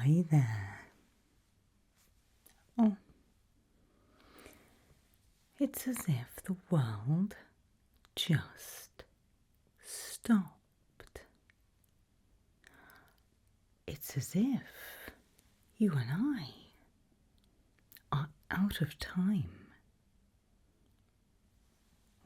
Hi there. Oh, it's as if the world just stopped. It's as if you and I are out of time.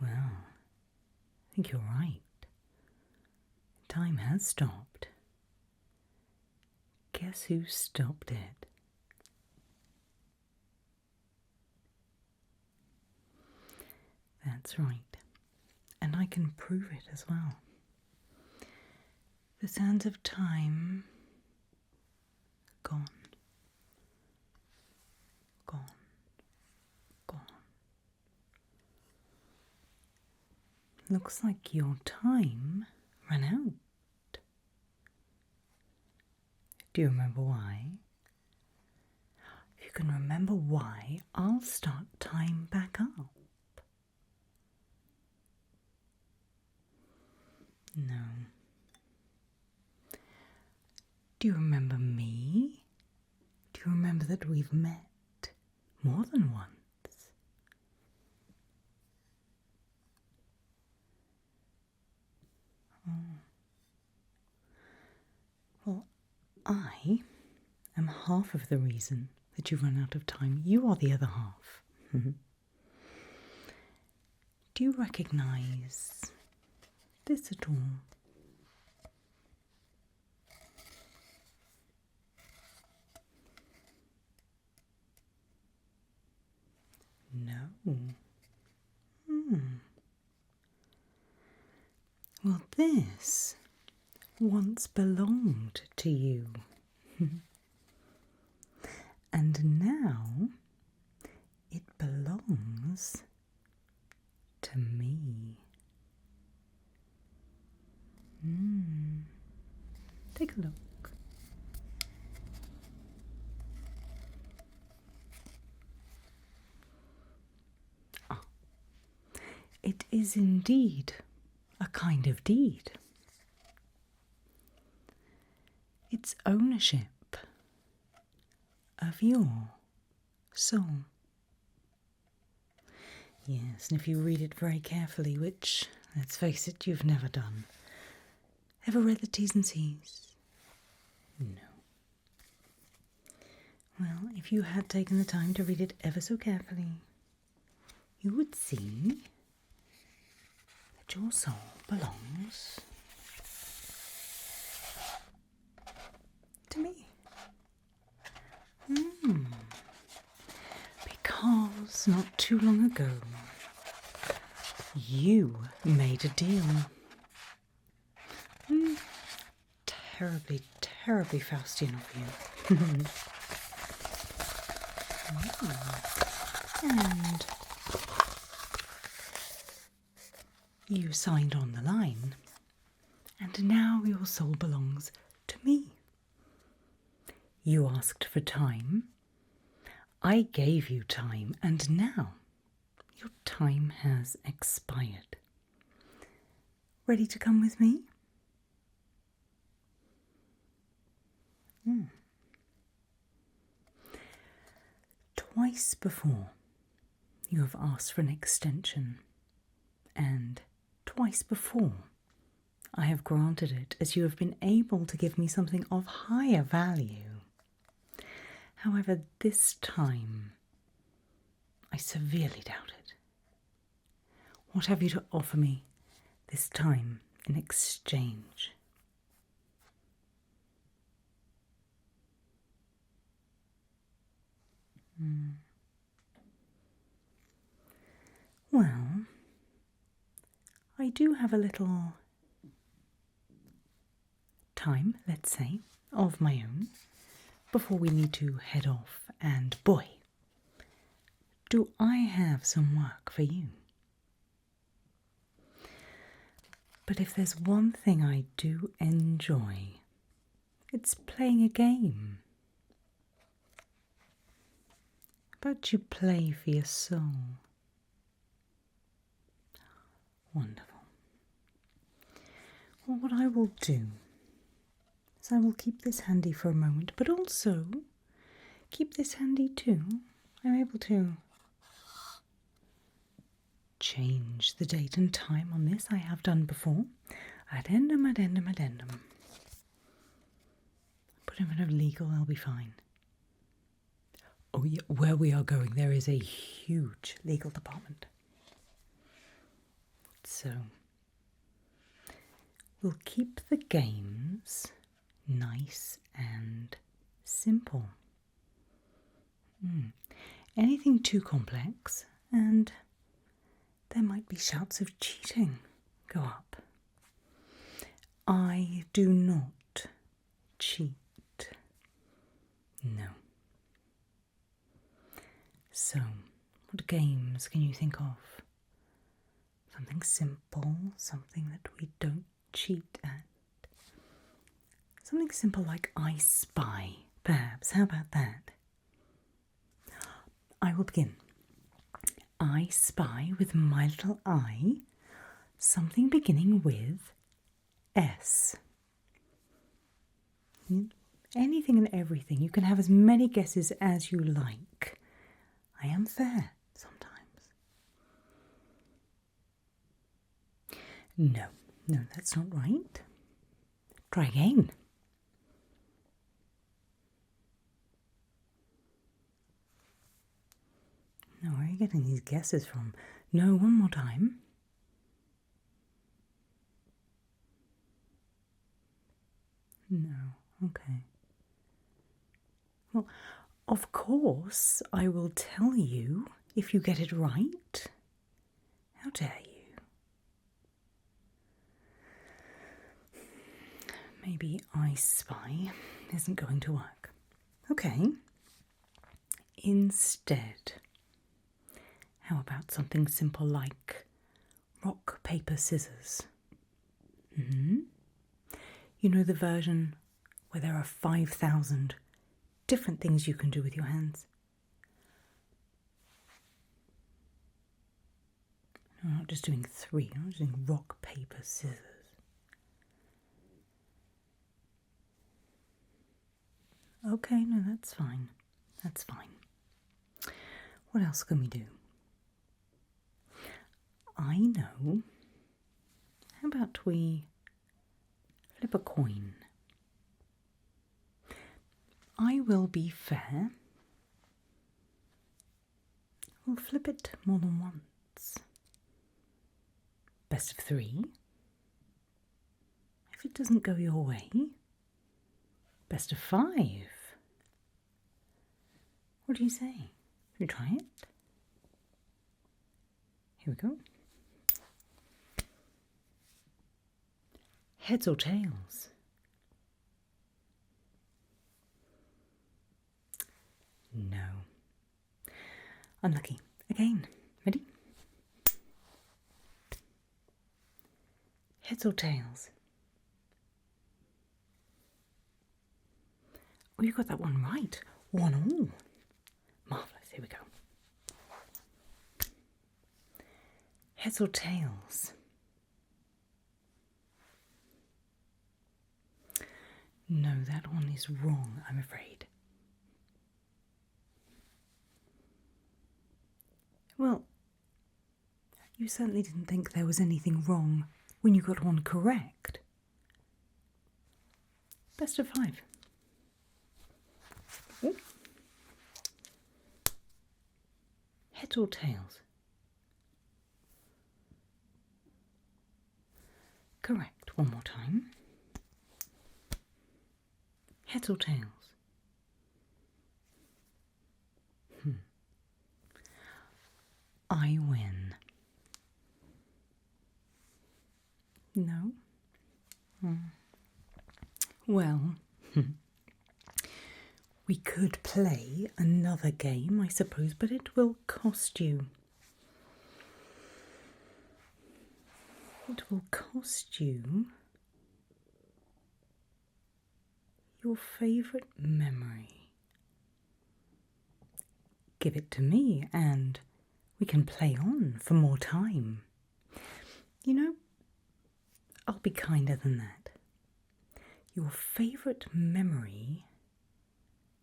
Well, I think you're right. Time has stopped. Guess who stopped it? That's right. And I can prove it as well. The sands of time gone. Gone. Gone. Looks like your time ran out. Do you remember why? If you can remember why, I'll start time back up. No. Do you remember me? Do you remember that we've met more than once? Oh. Well, I am half of the reason that you've run out of time. You are the other half. Do you recognise this at all? No. Well, this once belonged to you. And now it belongs to me. Take a look. It is indeed a kind of deed. It's ownership of your soul. Yes, and if you read it very carefully, which, let's face it, you've never done. Ever read the T's and C's? No. Well, if you had taken the time to read it ever so carefully, you would see that your soul belongs to me. Because not too long ago, you made a deal. Terribly, terribly Faustian of you. And you signed on the line, and now your soul belongs to me. You asked for time, I gave you time, and now your time has expired. Ready to come with me? Twice before you have asked for an extension, and twice before I have granted it, as you have been able to give me something of higher value. However, this time I severely doubt it. What have you to offer me this time in exchange? Well, I do have a little time, let's say, of my own, before we need to head off, and boy, do I have some work for you. But if there's one thing I do enjoy, it's playing a game. How about you play for your soul? Wonderful. Well, what I will do is So I will keep this handy for a moment, but also keep this handy too. I'm able to change the date and time on this. I have done before. Addendum, addendum, addendum. Put in front of legal, I'll be fine. Oh yeah, where we are going, there is a huge legal department. So, we'll keep the games nice and simple. Anything too complex, and there might be shouts of cheating go up. I do not cheat. No. So, what games can you think of? Something simple, something that we don't cheat at. Something simple like I Spy, perhaps. How about that? I will begin. I spy with my little eye something beginning with S. Anything and everything. You can have as many guesses as you like. I am fair sometimes. No, that's not right. Try again. No, where are you getting these guesses from? No, one more time. No, okay. Well, of course, I will tell you if you get it right. How dare you? Maybe I Spy isn't going to work. Okay. Instead, how about something simple like rock, paper, scissors? You know the version where there are 5,000 different things you can do with your hands? No, I'm not just doing 3, I'm just doing rock, paper, scissors. Okay, no, that's fine. That's fine. What else can we do? I know. How about we flip a coin? I will be fair. We'll flip it more than once. Best of 3. If it doesn't go your way, best of 5. What do you say? Should we try it? Here we go. Heads or tails? No. Unlucky. Again. Ready? Heads or tails? Oh, you got that one right. 1-1. Marvellous. Here we go. Heads or tails? No, that one is wrong, I'm afraid. Well, you certainly didn't think there was anything wrong when you got one correct. Best of 5. Oh. Heads or tails? Correct. One more time. Heads or tails? I win. No? Well, we could play another game, I suppose, but it will cost you. It will cost you your favourite memory. Give it to me and we can play on for more time. You know, I'll be kinder than that. your favourite memory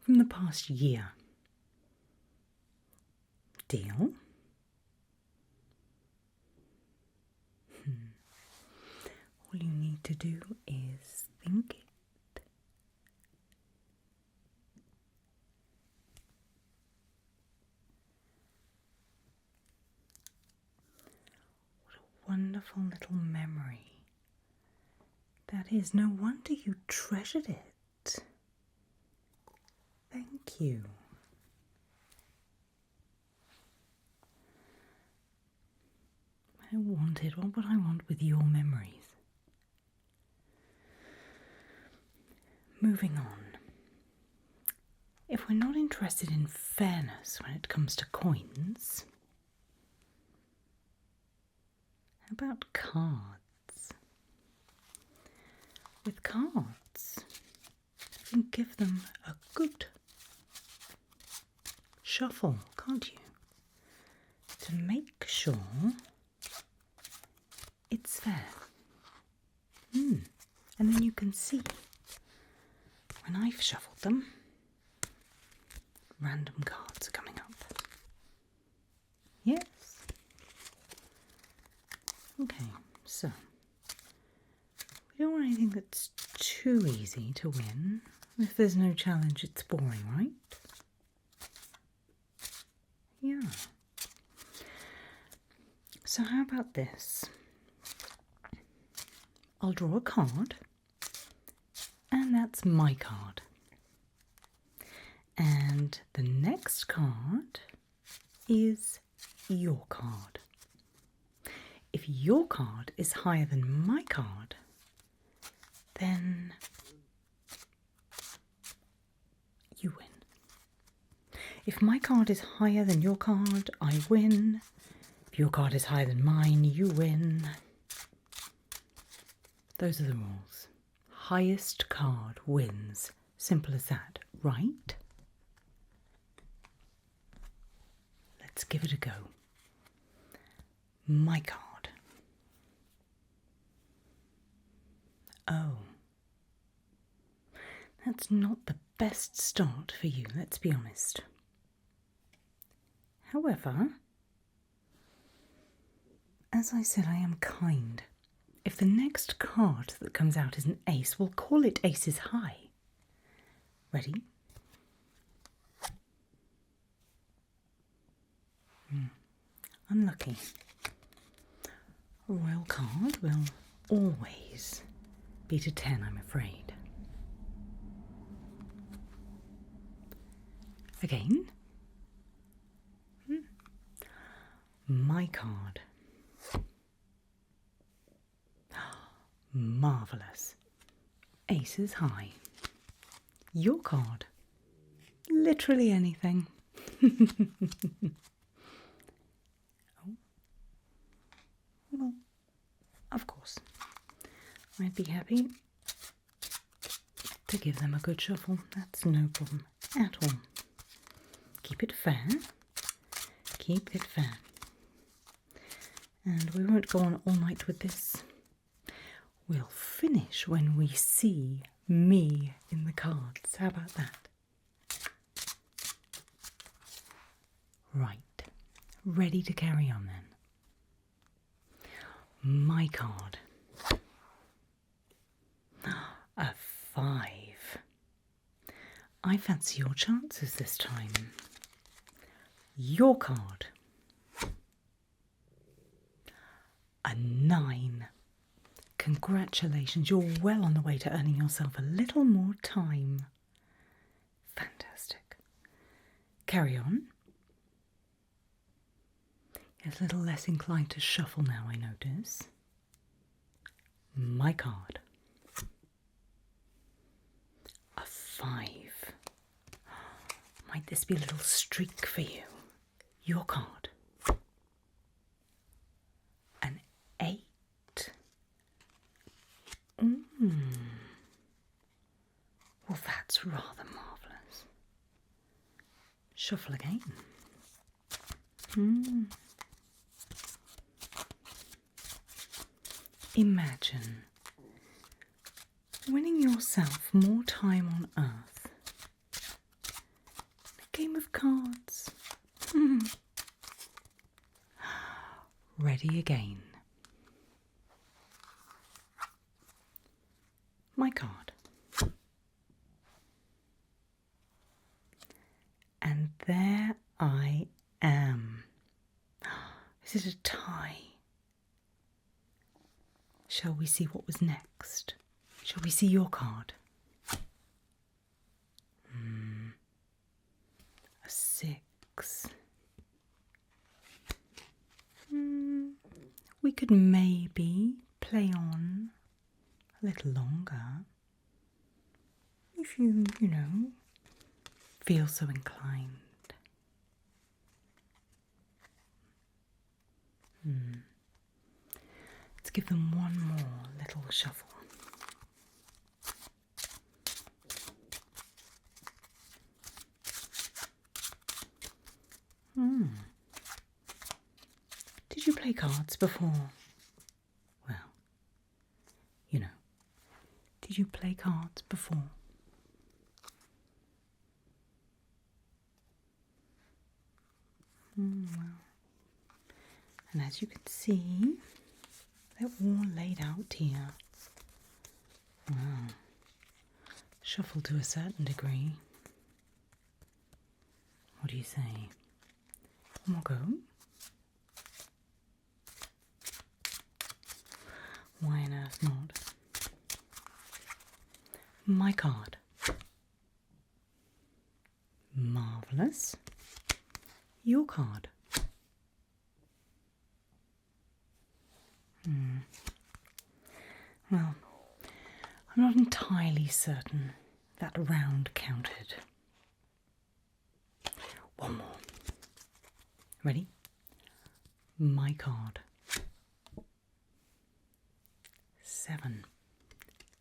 from the past year. Deal? All you need to do is think it. What a wonderful little memory. That is, no wonder you treasured it. Thank you. What would I want with your memories? Moving on. If we're not interested in fairness when it comes to coins, how about cards? With cards, you can give them a good shuffle, can't you? To make sure it's fair. And then you can see, when I've shuffled them, random cards are coming up. Yes? Okay, so we don't want anything that's too easy to win. If there's no challenge, it's boring, right? Yeah. So how about this? I'll draw a card, and that's my card. And the next card is your card. If your card is higher than my card, then you win. If my card is higher than your card, I win. If your card is higher than mine, you win. Those are the rules. Highest card wins. Simple as that, right? Let's give it a go. My card. Oh. That's not the best start for you, let's be honest. However, as I said, I am kind. If the next card that comes out is an ace, we'll call it aces high. Ready? Unlucky. A royal card will always beat a 10, I'm afraid. Again. My card. Marvellous. Aces high. Your card. Literally anything. Oh. Well, of course. I'd be happy to give them a good shuffle. That's no problem at all. Keep it fair. Keep it fair. And we won't go on all night with this. We'll finish when we see me in the cards. How about that? Right. Ready to carry on then. My card. A 5. I fancy your chances this time. Your card. A 9. Congratulations, you're well on the way to earning yourself a little more time. Fantastic. Carry on. You're a little less inclined to shuffle now, I notice. My card. A 5. Might this be a little streak for you? Your card. An 8. Well, that's rather marvellous. Shuffle again. Imagine winning yourself more time on Earth. A game of cards. Ready again. My card. And there I am. Is it a tie? Shall we see what was next? Shall we see your card? A 6. We could maybe play on a little longer. If you feel so inclined. Let's give them one more little shuffle. Did you play cards before? Well, did you play cards before? Well, and as you can see, they're all laid out here. Wow. Shuffled to a certain degree. What do you say? One more go? Why on earth not? My card. Marvellous. Your card. Well, I'm not entirely certain that round counted. One more. Ready? My card. 7.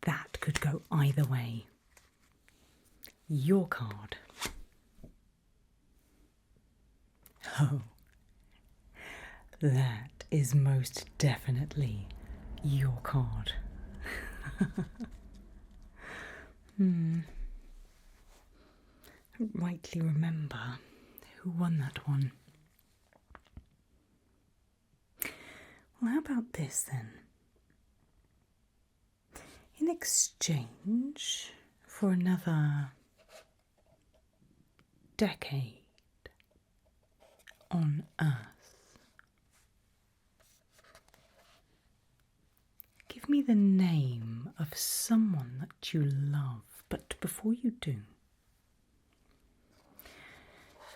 That could go either way. Your card. Oh, that is most definitely your card. I don't rightly remember who won that one. Well, how about this then? In exchange for another decade on Earth, give me the name of someone that you love, but before you do,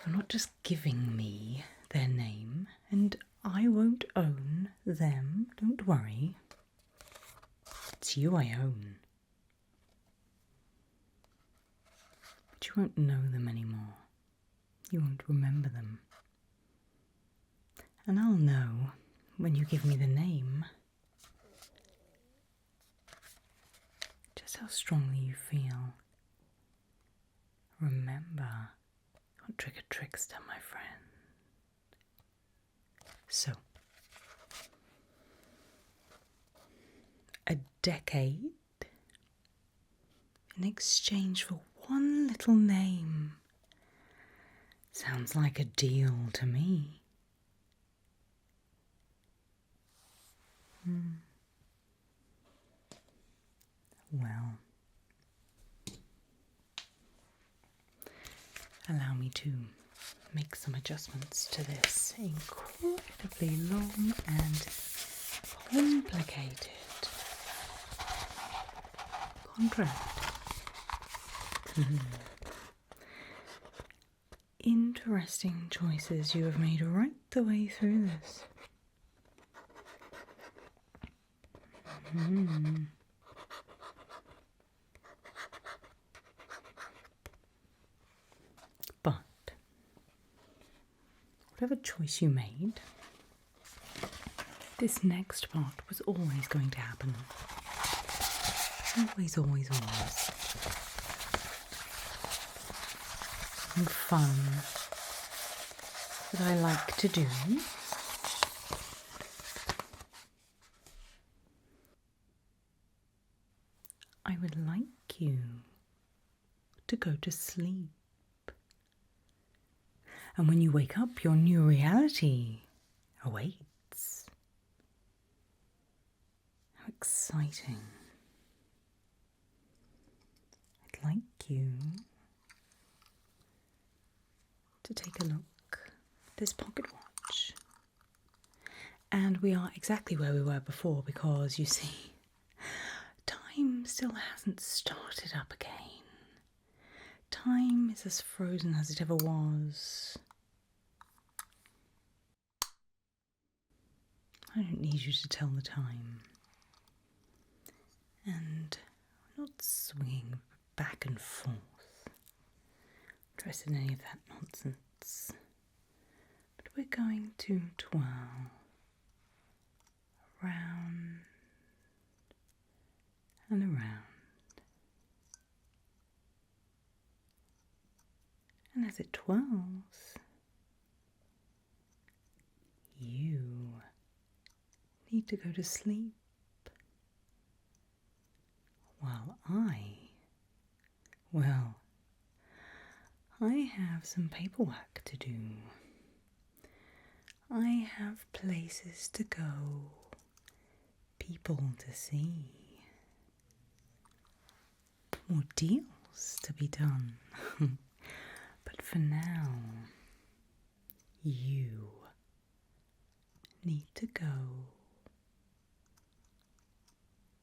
you're not just giving me their name, and I won't own them, don't worry. It's you I own. But you won't know them anymore. You won't remember them. And I'll know when you give me the name just how strongly you feel. Remember, don't trick a trickster, my friend. So, a decade in exchange for one little name. Sounds like a deal to me. Well, allow me to make some adjustments to this incredibly long and complicated contract. Interesting choices you have made right the way through this. But whatever choice you made, this next part was always going to happen. Always, always, always. And fun that I like to do. I would like you to go to sleep. And when you wake up, your new reality awaits. How exciting. I'd like you to take a look at this pocket watch. And we are exactly where we were before because, you see, time still hasn't started up again. Time is as frozen as it ever was. I don't need you to tell the time. And I'm not swinging back and forth, interested in any of that nonsense. But we're going to twirl around and around. And as it twirls, you need to go to sleep while I have some paperwork to do. I have places to go, people to see, more deals to be done. But for now, you need to go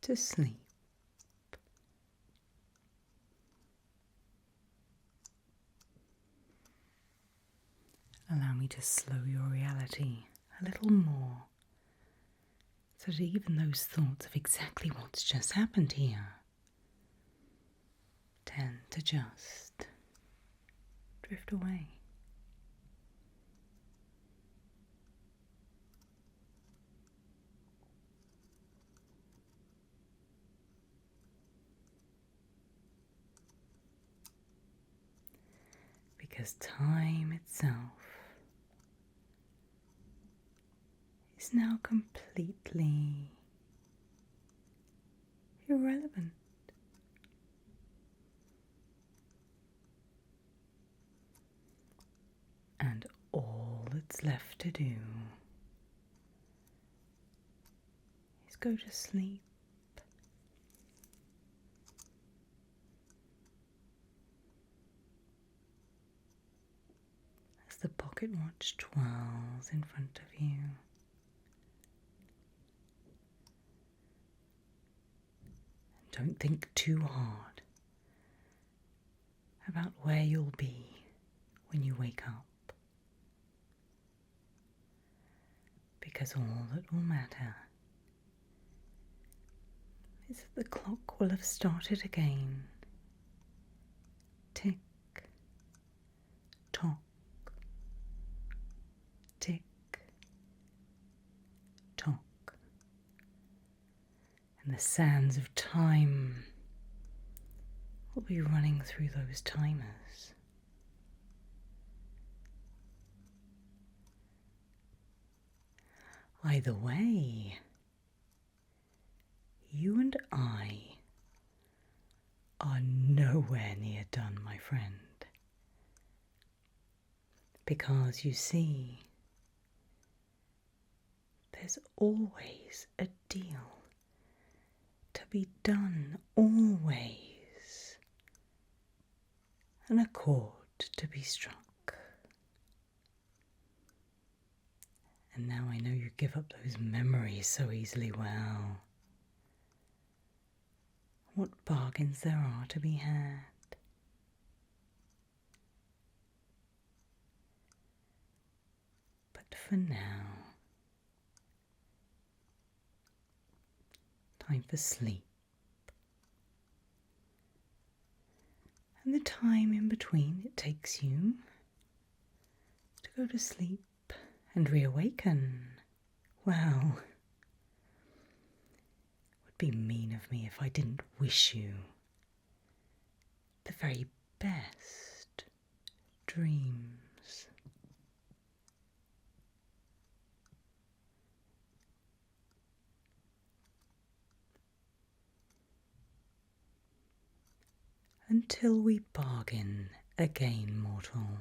to sleep. Allow me to slow your reality a little more, so that even those thoughts of exactly what's just happened here tend to just drift away. Because time itself is now completely irrelevant. And all that's left to do is go to sleep. As the pocket watch twirls in front of you. And don't think too hard about where you'll be when you wake up. Because all that will matter is that the clock will have started again. Tick, tock, tick, tock. And the sands of time will be running through those timers. Either way, you and I are nowhere near done, my friend. Because you see, there's always a deal to be done, always an accord to be struck. And now I know you give up those memories so easily. Well, what bargains there are to be had. But for now, time for sleep. And the time in between it takes you to go to sleep and reawaken. Well, it would be mean of me if I didn't wish you the very best dreams. until we bargain again, mortal.